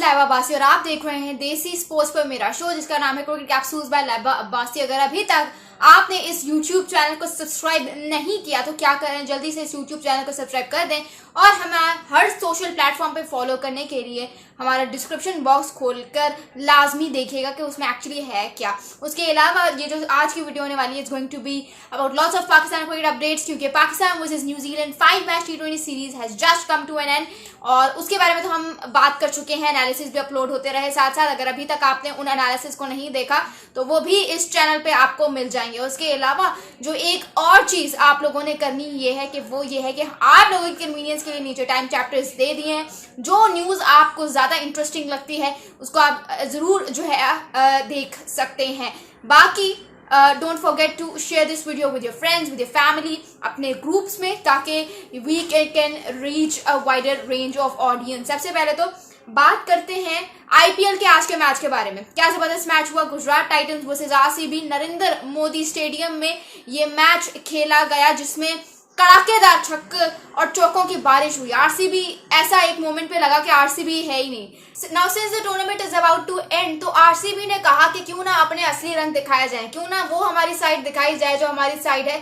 लैबा अब्बासी और आप देख रहे हैं देसी स्पोर्ट्स पर मेरा शो जिसका नाम है क्रिकेट कैप्सूल्स बाय लैबा अब्बासी। अगर अभी तक आपने इस YouTube चैनल को सब्सक्राइब नहीं किया तो क्या करें, जल्दी से इस YouTube चैनल को सब्सक्राइब कर दें और हमें हर सोशल प्लेटफॉर्म पे फॉलो करने के लिए हमारा डिस्क्रिप्शन बॉक्स खोलकर लाजमी देखिएगा कि उसमें एक्चुअली है क्या। उसके अलावा ये जो आज की वीडियो होने वाली है it's going to be about lots of Pakistan cricket updates, क्योंकि Pakistan versus New Zealand 5 match T20 series has just come to an end और उसके बारे में तो हम बात कर चुके हैं। एनालिसिस भी अपलोड होते रहे साथ साथ। अगर अभी तक आपने उन एनालिसिस को नहीं देखा तो वो भी इस चैनल पे आपको मिल जाएंगे। उसके अलावा जो एक और चीज आप लोगों ने करनी ये है कि आप लोगों की कन्वीनियंस के लिए नीचे टाइम चैप्टर्स दे दिए हैं। जो न्यूज आपको ज्यादा इंटरेस्टिंग लगती है उसको आप जरूर जो है देख सकते हैं। बाकी don't forget to share this video with your friends, with your family, अपने ग्रुप्स में, ताकि we can reach a wider range of audience. सबसे पहले तो बात करते हैं आईपीएल के आज के मैच के बारे में। क्या जबरदस्त मैच हुआ Gujarat Titans versus RCB. Narendra Modi stadium में ये मैच खेला गया जिसमें कड़ाकेदार छक्के और चौकों की बारिश हुई। आरसीबी ऐसा एक मोमेंट पे लगा कि आरसीबी है ही नहीं। Now since the tournament is about to end तो आरसीबी ने कहा कि क्यों ना अपने असली रंग दिखाया जाए, क्यों ना वो हमारी साइड दिखाई जाए जो हमारी साइड है,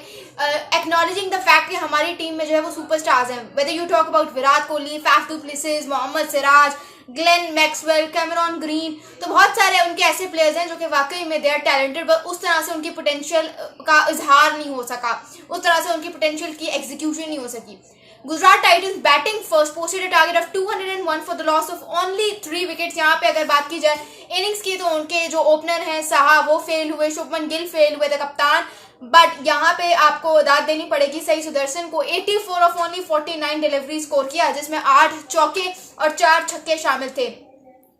एक्नॉलेजिंग द फैक्ट कि हमारी टीम में जो है वो सुपरस्टार्स हैं। Whether you talk about Virat Kohli, Faf du Plessis, Mohammed Siraj, Glenn Maxwell, Cameron Green, तो बहुत सारे उनके ऐसे प्लेयर्स हैं जो कि वाकई में दे आर टैलेंटेड, बट उस तरह से उनकी पोटेंशियल का इजहार नहीं हो सका, उस तरह से उनकी पोटेंशियल की एग्जीक्यूशन नहीं हो सकी। Gujarat Titans batting first posted a target of 201 for the loss of only 3 wickets. यहाँ पे अगर बात की जाए इनिंग्स की तो उनके जो ओपनर हैं साहा वो फेल हुए, शुभमन गिल फेल हुए थे कप्तान, बट यहाँ पे आपको दाद देनी पड़ेगी सही सुदर्शन को। 84 ऑफ ओनली 49 डिलीवरी स्कोर किया जिसमें 8 चौके और 4 छक्के शामिल थे।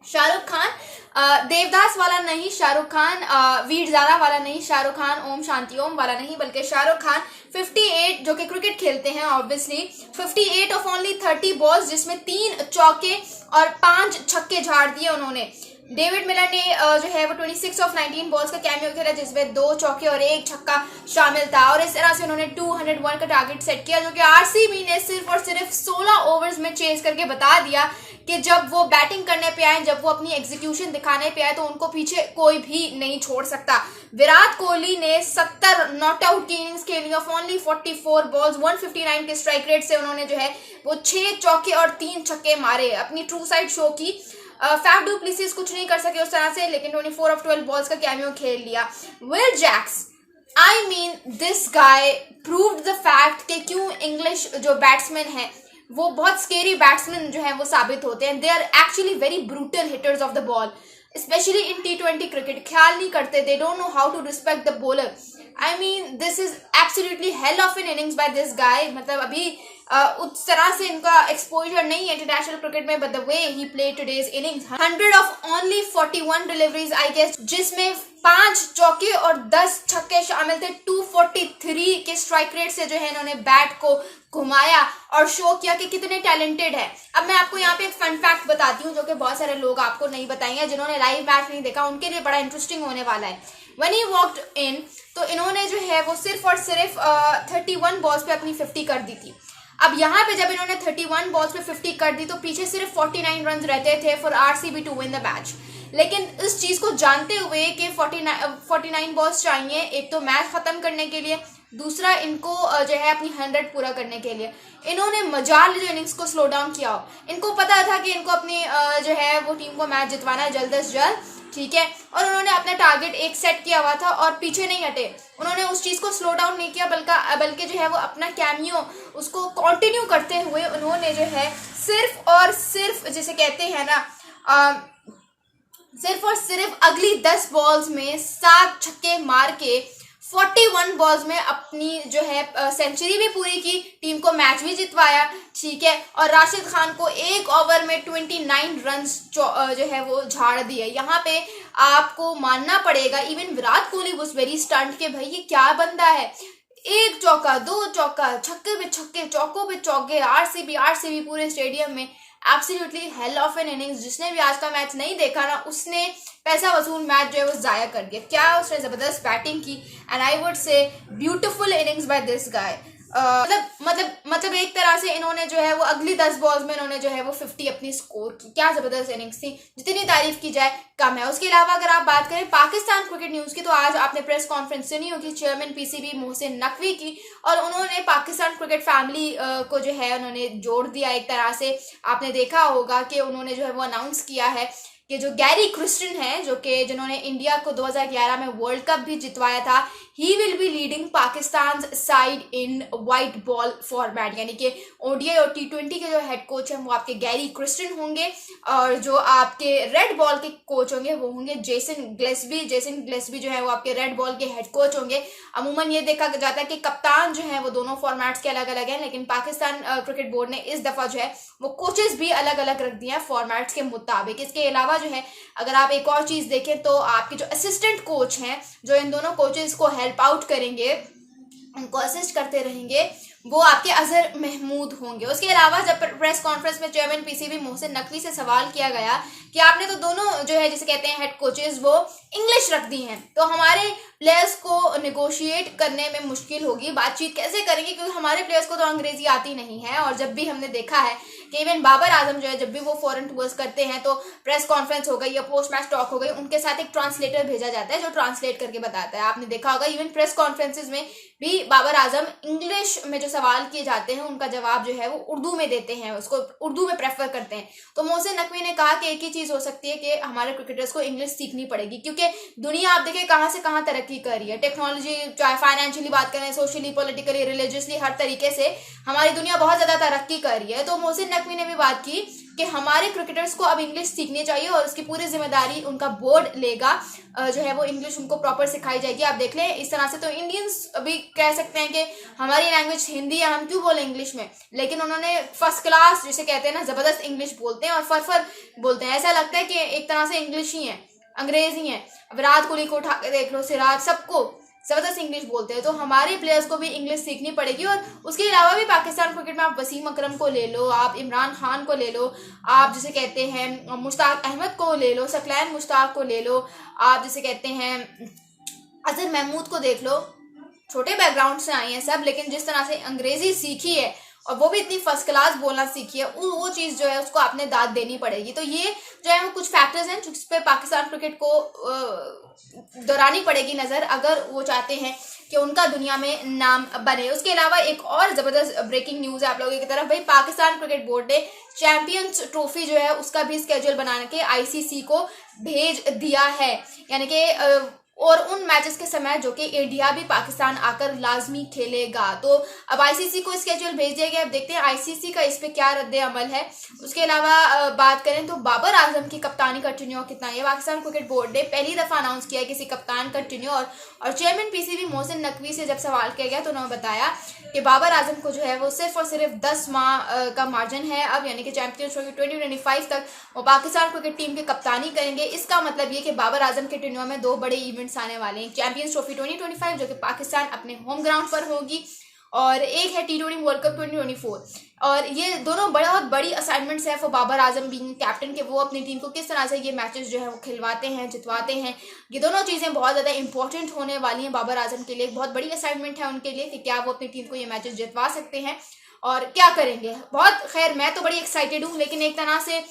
शाहरुख खान देवदास वाला नहीं, शाहरुख खान वीर ज़ारा वाला नहीं, शाहरुख खान ओम शांति ओम वाला नहीं, बल्कि शाहरुख खान 58 जो कि क्रिकेट खेलते हैं ऑब्वियसली, 58 ऑफ ओनली 30 बॉल्स जिसमें 3 चौके और 5 छक्के झाड़ दिए उन्होंने। डेविड मिलर ने जो है वो 26 ऑफ 19 बॉल्स का कैमियो खेला जिसमें 2 चौके और 1 छक्का शामिल था और इस तरह से उन्होंने 201 का टारगेट सेट किया, जो कि आरसीबी ने सिर्फ और सिर्फ 16 ओवर्स में चेस करके बता दिया कि जब वो बैटिंग करने पे आए, जब वो अपनी एग्जीक्यूशन दिखाने पे आए तो उनको पीछे कोई भी नहीं छोड़ सकता। विराट कोहली ने 70 नॉट आउट की इनिंग्स खेली ऑफ ओनली 44 बॉल्स, 159 के स्ट्राइक रेट से उन्होंने जो है वो 6 चौके और 3 छक्के मारे, अपनी ट्रू साइड शो की। फैफ डू प्लेसिस कुछ नहीं कर सके उस तरह से, लेकिन 24 ऑफ 12 बॉल्स का कैमियो खेल लिया। Will Jacks, I mean this guy proved the fact कि क्यों इंग्लिश जो बैट्समैन है वो बहुत स्केरी बैट्समैन जो है वो साबित होते हैं। They are actually very brutal hitters of the ball, specially in T20 cricket. ख्याल नहीं करते, they don't know how to respect the bowler. I mean this is absolutely hell of an innings by this guy. मतलब अभी उस तरह से इनका exposure नहीं है इंटरनेशनल क्रिकेट में, but the way he played today's innings, 100 of only 41 deliveries I guess, जिसमें 5 चौके और 10 छक्के शामिल थे। 243 के स्ट्राइक रेट से जो है इन्होंने बैट को घुमाया और शो किया कि कितने टैलेंटेड है। अब मैं आपको यहाँ पे एक फन फैक्ट बताती हूँ जो कि बहुत सारे लोग आपको नहीं बताएंगे, जिन्होंने लाइव मैच नहीं देखा उनके लिए बड़ा इंटरेस्टिंग होने वाला है। When he walked in तो इन्होंने जो है वो सिर्फ और सिर्फ 31 बॉल्स पे अपनी 50 कर दी थी। अब यहाँ पे जब इन्होंने 31 बॉल्स पे 50 कर दी तो पीछे सिर्फ 49 रन रहते थे for RCB to win the match. लेकिन इस चीज को जानते हुए कि 49 बॉल्स चाहिए, एक तो मैच खत्म करने के लिए, दूसरा इनको जो है अपनी 100 पूरा करने के लिए, इन्होंने मजाल जो इनिंग्स को स्लो डाउन किया हो। इनको पता था कि इनको अपनी जो है वो टीम को मैच जितवाना है जल्द से जल्द, ठीक है, और उन्होंने अपना टारगेट एक सेट किया हुआ था और पीछे नहीं हटे। उन्होंने उस चीज को स्लो डाउन नहीं किया, बल्कि जो है वो अपना कैमियो उसको कंटिन्यू करते हुए उन्होंने जो है सिर्फ और सिर्फ जिसे कहते हैं ना सिर्फ और सिर्फ अगली 10 बॉल्स में 7 छक्के मार के 41 बॉल्स में अपनी जो है सेंचुरी भी पूरी की, टीम को मैच भी जितवाया, ठीक है, और राशिद खान को एक ओवर में 29 रन जो है वो झाड़ दिए। यहाँ पे आपको मानना पड़ेगा even Virat Kohli was very stunt के भाई ये क्या बंदा है, 1 चौका 2 चौका, छक्के पे छक्के, चौकों पे चौके, आरसीबी पूरे स्टेडियम में। Absolutely hell of an innings. जिसने भी आज का मैच नहीं देखा ना उसने पैसा वसूल मैच जो है वो जाया कर दिया। क्या उसने जबरदस्त बैटिंग की and I would say beautiful innings by this guy. मतलब एक तरह से इन्होंने जो है वो अगली 10 बॉल्स में इन्होंने जो है वो 50 अपनी स्कोर की। क्या जबरदस्त इनिंग्स थी, जितनी तारीफ की जाए कम है। उसके अलावा अगर आप बात करें पाकिस्तान क्रिकेट न्यूज की, तो आज आपने प्रेस कॉन्फ्रेंस सुनी होगी चेयरमैन पीसीबी मोहसिन नकवी की, और उन्होंने पाकिस्तान क्रिकेट फैमिली को जो है उन्होंने जोड़ दिया एक तरह से। आपने देखा होगा कि उन्होंने जो है वो अनाउंस किया है कि जो गैरी क्रिस्टन है, जो कि जिन्होंने इंडिया को 2011 में वर्ल्ड कप भी जितवाया था, he will be leading Pakistan side in white ball format, यानी कि ओडीआई और टी20 के जो हेड कोच हैं वो आपके गैरी क्रिस्टन होंगे, और जो आपके रेड बॉल के कोच होंगे वो होंगे जेसन ग्लेस्बी जो है वो आपके रेड बॉल के हेड कोच होंगे। अमूमन ये देखा जाता है कि कप्तान जो है वो दोनों फॉर्मेट्स के अलग अलग हैं, लेकिन पाकिस्तान क्रिकेट बोर्ड ने इस दफा जो है वो कोचेस भी अलग अलग रख दिए हैं फॉर्मेट्स के मुताबिक। इसके अलावा जो है अगर आप एक और चीज देखें तो आपके जो असिस्टेंट कोच हैं, जो इन दोनों कोचेस को हेल्प आउट करेंगे, उनको असिस्ट करते रहेंगे, वो आपके अजहर महमूद होंगे। उसके अलावा जब प्रेस कॉन्फ्रेंस में चेयरमैन पीसीबी मोहसिन नकवी से सवाल किया गया कि आपने तो दोनों जो है जिसे कहते हैं हेड कोचेस वो इंग्लिश रख दी हैं, तो हमारे प्लेयर्स को निगोशिएट करने में मुश्किल होगी, बातचीत कैसे करेंगे, क्योंकि हमारे प्लेयर्स को तो अंग्रेजी आती नहीं है। और जब भी हमने देखा है कि इवन बाबर आजम जो है जब भी वो फॉरेन टूर्स करते हैं तो प्रेस कॉन्फ्रेंस हो गई या पोस्ट मैच टॉक हो गई, उनके साथ एक ट्रांसलेटर भेजा जाता है जो ट्रांसलेट करके बताता है। आपने देखा होगा इवन प्रेस कॉन्फ्रेंसेज में भी बाबर आजम इंग्लिश में जो सवाल किए जाते हैं उनका जवाब जो है वो उर्दू में देते हैं, उसको उर्दू में प्रेफर करते हैं। तो मोहसिन नकवी ने कहा कि एक ही चीज हो सकती है कि हमारे क्रिकेटर्स को इंग्लिश सीखनी पड़ेगी, क्योंकि दुनिया आप देखिए कहाँ से कहाँ तरक्की कर रही है, टेक्नोलॉजी, चाहे फाइनेंशियली बात करें, सोशली, पॉलिटिकली, रिलीजियसली, हर तरीके से हमारी दुनिया बहुत ज्यादा तरक्की कर रही है। तो मोहसिन नकवी ने भी बात की कि हमारे क्रिकेटर्स को अब इंग्लिश सीखनी चाहिए और उसकी पूरी जिम्मेदारी उनका बोर्ड लेगा, जो है वो इंग्लिश उनको प्रॉपर सिखाई जाएगी। आप देख लें इस तरह से तो इंडियंस अभी कह सकते हैं कि हमारी लैंग्वेज हिंदी है, हम क्यों बोले इंग्लिश में, लेकिन उन्होंने फर्स्ट क्लास जिसे कहते हैं ना जबरदस्त इंग्लिश बोलते हैं और फर बोलते हैं, ऐसा लगता है कि एक तरह से इंग्लिश ही है, अंग्रेजी है। अब विराट कोहली को उठा के देख लो, सिराज, सबको जबरदस्त इंग्लिश बोलते हैं। तो हमारे प्लेयर्स को भी इंग्लिश सीखनी पड़ेगी। और उसके अलावा भी पाकिस्तान क्रिकेट में आप वसीम अकरम को ले लो, आप इमरान खान को ले लो, आप जिसे कहते हैं मुश्ताक अहमद को ले लो, सकलैन मुश्ताक को ले लो, आप जिसे कहते हैं अजहर महमूद को देख लो, छोटे बैकग्राउंड से आए हैं सब, लेकिन जिस तरह से अंग्रेजी सीखी है और वो भी इतनी फर्स्ट क्लास बोलना सीखी है, वो चीज़ जो है उसको आपने दाद देनी पड़ेगी। तो ये जो है वो कुछ फैक्टर्स हैं जिस पे पाकिस्तान क्रिकेट को दौरानी पड़ेगी नज़र, अगर वो चाहते हैं कि उनका दुनिया में नाम बने। उसके अलावा एक और ज़बरदस्त ब्रेकिंग न्यूज़ है आप लोगों की तरफ, भाई पाकिस्तान क्रिकेट बोर्ड ने चैंपियंस ट्रॉफी जो है उसका भी स्केड्यूल बना के आईसीसी को भेज दिया है, यानी कि और उन मैचेस के समय जो कि इंडिया भी पाकिस्तान आकर लाजमी खेलेगा। तो अब आईसीसी को स्केड्यूल भेज दिया गया, अब देखते हैं आईसीसी का इस पे क्या रद्द अमल है। उसके अलावा बात करें तो बाबर आजम की कप्तानी का टेन्योर कितना है, पाकिस्तान क्रिकेट बोर्ड ने पहली दफा अनाउंस किया है किसी कप्तान का टेन्योर, और चेयरमैन पीसीबी मोहसिन नकवी से जब सवाल किया गया तो उन्होंने बताया कि बाबर आजम को जो है वो सिर्फ और सिर्फ 10 माह का मार्जिन है अब, यानी कि चैंपियंस ट्रॉफी 2025 तक वो पाकिस्तान क्रिकेट टीम की कप्तानी करेंगे। इसका मतलब ये कि बाबर आजम के टेन्योर में 2 बड़े इवेंट्स आने वाले हैं, चैंपियंस ट्रॉफी 2025 जो कि पाकिस्तान अपने होम ग्राउंड पर होगी, और एक है टी20 वर्ल्ड कप 2024। और ये दोनों बहुत बड़ी असाइनमेंट्स है for Babar Azam being captain, के वो अपनी टीम को किस तरह से ये मैचेस जो है वो खिलवाते हैं, जितवाते हैं। ये दोनों चीज़ें बहुत ज़्यादा इंपॉर्टेंट होने वाली हैं बाबर आजम के लिए, बहुत बड़ी असाइनमेंट है उनके लिए कि क्या वो अपनी टीम को ये मैचेस जितवा सकते हैं और क्या करेंगे। बहुत खैर मैं तो बड़ी एक्साइटेड हूँ, लेकिन एक तरह से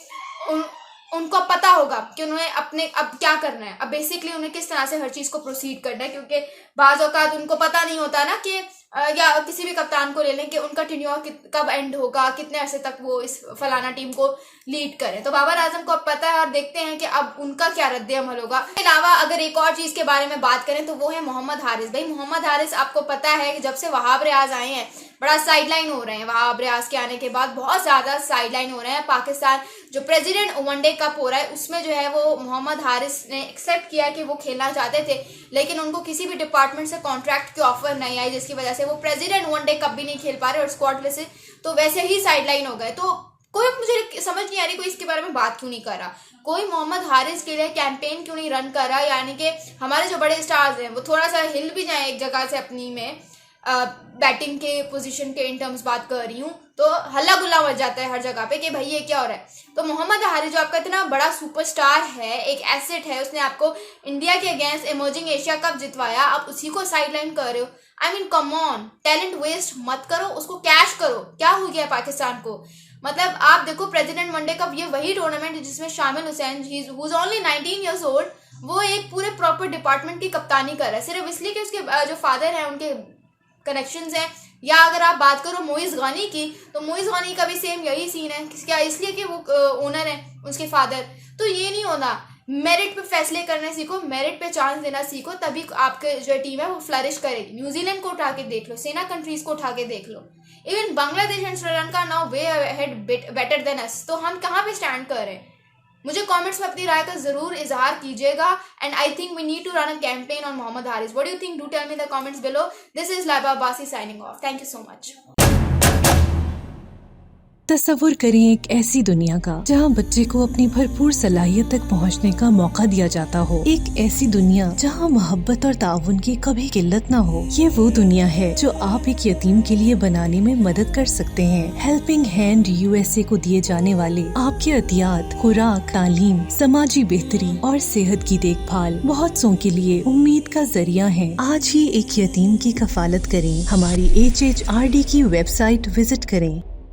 उनको पता होगा कि उन्हें अपने अब क्या करना है, अब बेसिकली उन्हें किस तरह से हर चीज़ को प्रोसीड करना है, क्योंकि बाज़ औक़ात उनको पता नहीं होता ना कि या किसी भी कप्तान को ले लें कि उनका टेन्योर कब एंड होगा, कितने अरसे तक वो इस फलाना टीम को लीड करें। तो बाबर आजम को अब पता है और देखते हैं कि अब उनका क्या रद्द अमल होगा। इसके अलावा अगर एक और चीज़ के बारे में बात करें तो वो है मोहम्मद हारिस। भाई मोहम्मद हारिस आपको पता है कि जब से वहाब रियाज आए हैं बड़ा साइडलाइन हो रहे हैं, वहाब रियाज के आने के बाद बहुत ज़्यादा साइडलाइन हो रहे हैं। पाकिस्तान जो प्रेसिडेंट वनडे कप हो रहा है उसमें जो है वो मोहम्मद हारिस ने एक्सेप्ट किया कि वो खेलना चाहते थे, लेकिन उनको किसी भी डिपार्टमेंट से कॉन्ट्रैक्ट की ऑफर नहीं आई, जिसकी वजह से वो प्रेसिडेंट वनडे कप भी नहीं खेल पा रहे और स्क्वाड से तो वैसे ही साइडलाइन हो गए। तो कोई मुझे समझ नहीं आ रही कोई इसके बारे में बात क्यों नहीं कर रहा, कोई मोहम्मद हारिस के लिए कैंपेन क्यों नहीं रन कर रहा, यानी कि हमारे जो बड़े स्टार्स हैं वो थोड़ा सा हिल भी जाए एक जगह से अपनी में बैटिंग के पोजीशन के इन टर्म्स बात कर रही हूँ, तो हल्ला गुल्ला मच जाता है हर जगह पे कि भाई ये क्या हो रहा है। तो मोहम्मद हारिस जो आपका इतना बड़ा सुपरस्टार है, एक एसेट है, उसने आपको इंडिया के अगेंस्ट इमर्जिंग एशिया कप जितवाया, आप उसी को साइडलाइन कर रहे हो। I mean come on, talent waste मत करो, उसको कैश करो। क्या हो गया पाकिस्तान को? मतलब आप देखो प्रेसिडेंट वनडे कप ये वही टूर्नामेंट है जिसमें शामिल Hussain, he is only 19 years old, वो एक पूरे प्रॉपर डिपार्टमेंट की कप्तानी कर रहा है सिर्फ इसलिए कि उसके जो फादर हैं उनके कनेक्शंस हैं। या अगर आप बात करो मोइज गानी की, तो मोइज गानी का भी सेम यही सीन है, क्या इसलिए कि वो ओनर है उसके फादर। तो ये नहीं होना, मेरिट पे फैसले करना सीखो, मेरिट पे चांस देना सीखो, तभी आपके जो टीम है वो फ्लरिश करेगी। न्यूजीलैंड को उठा के देख लो, सेना कंट्रीज को उठा के देख लो, even Bangladesh and Sri Lanka now way ahead better than us. तो हम कहाँ पे स्टैंड कर रहे हैं? मुझे कमेंट्स में अपनी राय का जरूर इजहार कीजिएगा। And I think we need to run a campaign on Mohammad Haris. What do you think? Do tell me in the comments below. This is Laiba Abbasi signing off. Thank you so much. तस्वुर करें एक ऐसी दुनिया का जहां बच्चे को अपनी भरपूर सलाहियत तक पहुंचने का मौका दिया जाता हो। एक ऐसी दुनिया जहां मोहब्बत और ताउन की कभी किल्लत ना हो। ये वो दुनिया है जो आप एक यतीम के लिए बनाने में मदद कर सकते हैं। हेल्पिंग हैंड USA को दिए जाने वाले आपके अतियात, खुराक, तालीम, समाजी बेहतरी और सेहत की देखभाल बहुत सौ के लिए उम्मीद का जरिया है। आज ही एक यतीम की कफालत करें। हमारी HHRD की वेबसाइट विजिट करें।